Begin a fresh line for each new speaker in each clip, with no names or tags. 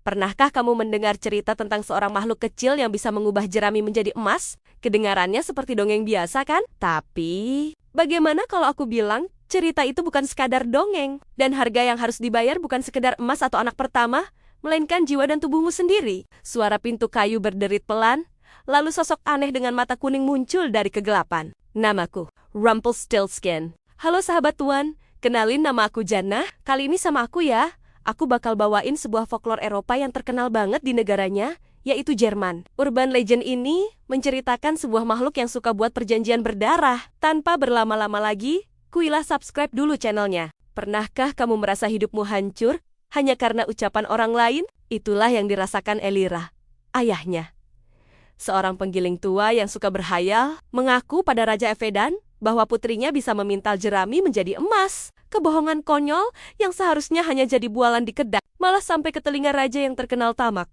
Pernahkah kamu mendengar cerita tentang seorang makhluk kecil yang bisa mengubah jerami menjadi emas? Kedengarannya seperti dongeng biasa kan? Tapi, bagaimana kalau aku bilang cerita itu bukan sekadar dongeng, dan harga yang harus dibayar bukan sekedar emas atau anak pertama, melainkan jiwa dan tubuhmu sendiri? Suara pintu kayu berderit pelan, lalu sosok aneh dengan mata kuning muncul dari kegelapan. Namaku, Rumpelstiltskin. Halo sahabat Tuan, kenalin nama aku Jannah. Kali ini sama aku ya. Aku bakal bawain sebuah folklore Eropa yang terkenal banget di negaranya, yaitu Jerman. Urban legend ini menceritakan sebuah makhluk yang suka buat perjanjian berdarah. Tanpa berlama-lama lagi, kuilah subscribe dulu channelnya. Pernahkah kamu merasa hidupmu hancur hanya karena ucapan orang lain? Itulah yang dirasakan Elira, ayahnya. Seorang penggiling tua yang suka berhayal, mengaku pada Raja Evedan bahwa putrinya bisa memintal jerami menjadi emas. Kebohongan konyol yang seharusnya hanya jadi bualan di kedak, malah sampai ke telinga raja yang terkenal tamak.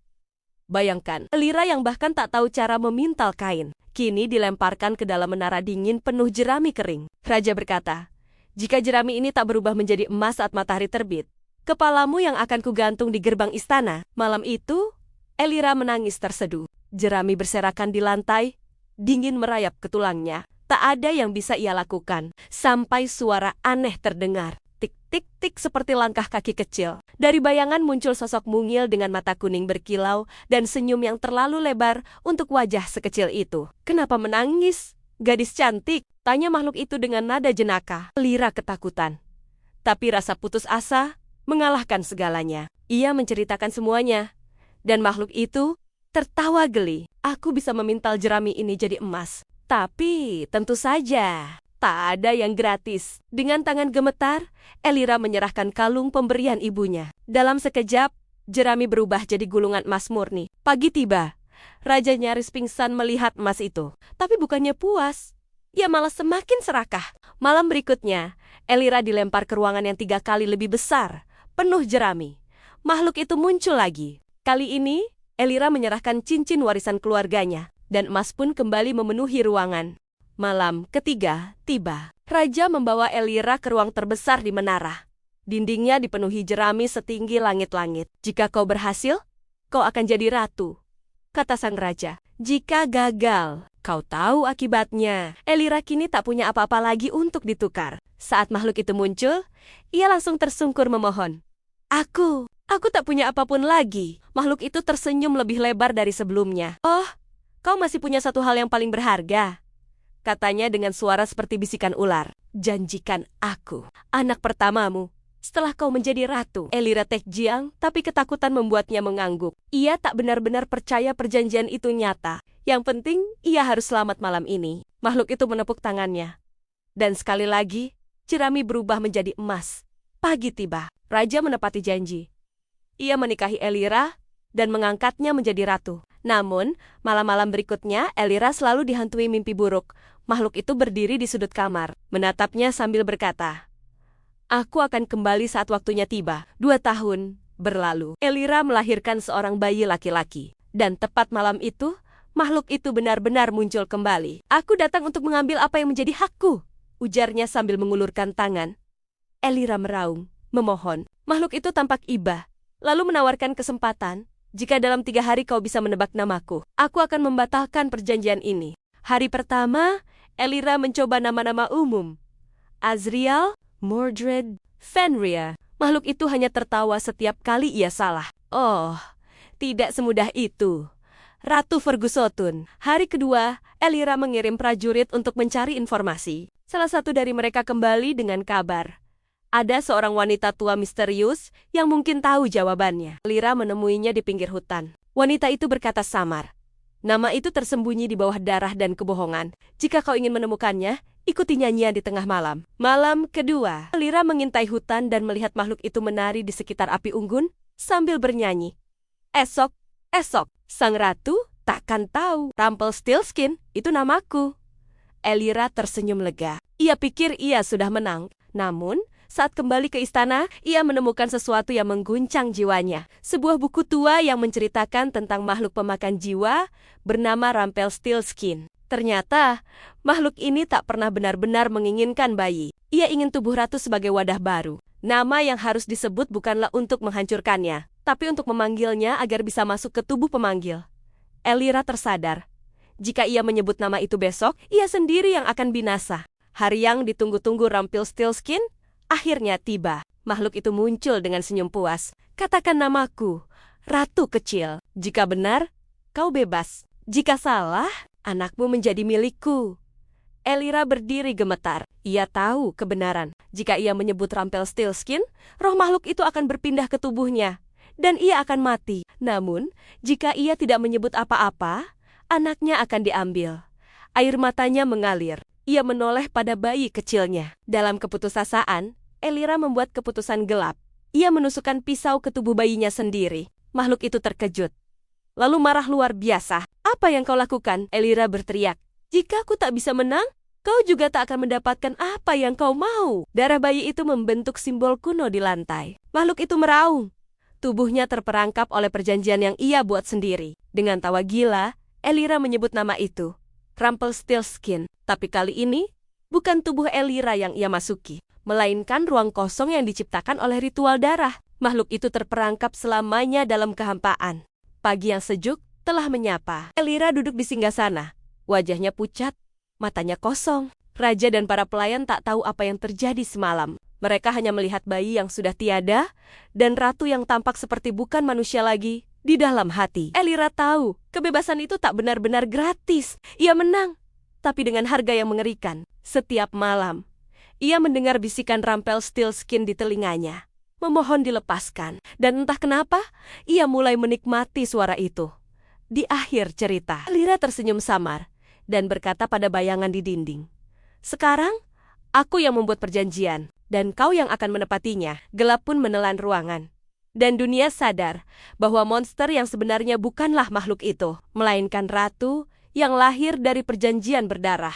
Bayangkan, Elira yang bahkan tak tahu cara memintal kain, kini dilemparkan ke dalam menara dingin penuh jerami kering. Raja berkata, "Jika jerami ini tak berubah menjadi emas saat matahari terbit, kepalamu yang akan kugantung di gerbang istana." Malam itu, Elira menangis terseduh. Jerami berserakan di lantai, dingin merayap ke tulangnya. Tak ada yang bisa ia lakukan, sampai suara aneh terdengar. Tik-tik-tik seperti langkah kaki kecil. Dari bayangan muncul sosok mungil dengan mata kuning berkilau dan senyum yang terlalu lebar untuk wajah sekecil itu. "Kenapa menangis, gadis cantik?" tanya makhluk itu dengan nada jenaka. Elira ketakutan. Tapi rasa putus asa mengalahkan segalanya. Ia menceritakan semuanya. Dan makhluk itu tertawa geli. "Aku bisa memintal jerami ini jadi emas. Tapi, tentu saja, tak ada yang gratis." Dengan tangan gemetar, Elira menyerahkan kalung pemberian ibunya. Dalam sekejap, jerami berubah jadi gulungan emas murni. Pagi tiba. Raja nyaris pingsan melihat emas itu. Tapi bukannya puas, ia malah semakin serakah. Malam berikutnya, Elira dilempar ke ruangan yang 3 kali lebih besar, penuh jerami. Makhluk itu muncul lagi. Kali ini, Elira menyerahkan cincin warisan keluarganya. Dan emas pun kembali memenuhi ruangan. Malam ketiga tiba. Raja membawa Elira ke ruang terbesar di menara. Dindingnya dipenuhi jerami setinggi langit-langit. "Jika kau berhasil, kau akan jadi ratu," kata sang raja. "Jika gagal, kau tahu akibatnya." Elira kini tak punya apa-apa lagi untuk ditukar. Saat makhluk itu muncul, ia langsung tersungkur memohon. Aku tak punya apapun lagi." Makhluk itu tersenyum lebih lebar dari sebelumnya. "Oh, kau masih punya satu hal yang paling berharga," katanya dengan suara seperti bisikan ular. "Janjikan aku anak pertamamu setelah kau menjadi ratu." Elira Tekjiang, tapi ketakutan membuatnya mengangguk. Ia tak benar-benar percaya perjanjian itu nyata. Yang penting, ia harus selamat malam ini. Makhluk itu menepuk tangannya. Dan sekali lagi, jerami berubah menjadi emas. Pagi tiba. Raja menepati janji. Ia menikahi Elira dan mengangkatnya menjadi ratu. Namun, malam-malam berikutnya, Elira selalu dihantui mimpi buruk. Makhluk itu berdiri di sudut kamar, menatapnya sambil berkata, "Aku akan kembali saat waktunya tiba." 2 tahun berlalu. Elira melahirkan seorang bayi laki-laki. Dan tepat malam itu, makhluk itu benar-benar muncul kembali. "Aku datang untuk mengambil apa yang menjadi hakku," ujarnya sambil mengulurkan tangan. Elira meraung, memohon. Makhluk itu tampak iba, lalu menawarkan kesempatan. "Jika dalam 3 hari kau bisa menebak namaku, aku akan membatalkan perjanjian ini." Hari pertama, Elira mencoba nama-nama umum. Azriel, Mordred, Fenrir. Makhluk itu hanya tertawa setiap kali ia salah. "Oh, tidak semudah itu, Ratu Fergusotun." Hari kedua, Elira mengirim prajurit untuk mencari informasi. Salah satu dari mereka kembali dengan kabar. Ada seorang wanita tua misterius yang mungkin tahu jawabannya. Elira menemuinya di pinggir hutan. Wanita itu berkata samar. Nama itu tersembunyi di bawah darah dan kebohongan. Jika kau ingin menemukannya, ikuti nyanyian di tengah malam. Malam kedua, Elira mengintai hutan dan melihat makhluk itu menari di sekitar api unggun sambil bernyanyi. Esok, sang ratu takkan tahu. Rumpelstiltskin, itu namaku." Elira tersenyum lega. Ia pikir ia sudah menang. Namun, saat kembali ke istana, ia menemukan sesuatu yang mengguncang jiwanya. Sebuah buku tua yang menceritakan tentang makhluk pemakan jiwa bernama Rumpelstiltskin. Ternyata, makhluk ini tak pernah benar-benar menginginkan bayi. Ia ingin tubuh ratu sebagai wadah baru. Nama yang harus disebut bukanlah untuk menghancurkannya, tapi untuk memanggilnya agar bisa masuk ke tubuh pemanggil. Elira tersadar. Jika ia menyebut nama itu besok, ia sendiri yang akan binasa. Hari yang ditunggu-tunggu Rumpelstiltskin akhirnya tiba. Makhluk itu muncul dengan senyum puas. Katakan namaku, Ratu Kecil. Jika benar, kau bebas. Jika salah, anakmu menjadi milikku. Elira berdiri gemetar. Ia tahu kebenaran. Jika ia menyebut Rumpelstiltskin, roh makhluk itu akan berpindah ke tubuhnya. Dan ia akan mati. Namun, jika ia tidak menyebut apa-apa, anaknya akan diambil. Air matanya mengalir. Ia menoleh pada bayi kecilnya. Dalam keputusasaan, Elira membuat keputusan gelap. Ia menusukkan pisau ke tubuh bayinya sendiri. Makhluk itu terkejut. Lalu marah luar biasa. Apa yang kau lakukan? Elira berteriak. Jika aku tak bisa menang, kau juga tak akan mendapatkan apa yang kau mau. Darah bayi itu membentuk simbol kuno di lantai. Makhluk itu meraung. Tubuhnya terperangkap oleh perjanjian yang ia buat sendiri. Dengan tawa gila, Elira menyebut nama itu. Rumpelstiltskin. Tapi kali ini, bukan tubuh Elira yang ia masuki, melainkan ruang kosong yang diciptakan oleh ritual darah. Makhluk itu terperangkap selamanya dalam kehampaan. Pagi yang sejuk telah menyapa. Elira duduk di singgasana. Wajahnya pucat, matanya kosong. Raja dan para pelayan tak tahu apa yang terjadi semalam. Mereka hanya melihat bayi yang sudah tiada, dan ratu yang tampak seperti bukan manusia lagi di dalam hati. Elira tahu, kebebasan itu tak benar-benar gratis. Ia menang, tapi dengan harga yang mengerikan. Setiap malam, ia mendengar bisikan Rumpelstiltskin di telinganya, memohon dilepaskan. Dan entah kenapa, ia mulai menikmati suara itu. Di akhir cerita, Elira tersenyum samar dan berkata pada bayangan di dinding, "Sekarang, aku yang membuat perjanjian, dan kau yang akan menepatinya." Gelap pun menelan ruangan. Dan dunia sadar bahwa monster yang sebenarnya bukanlah makhluk itu, melainkan ratu yang lahir dari perjanjian berdarah.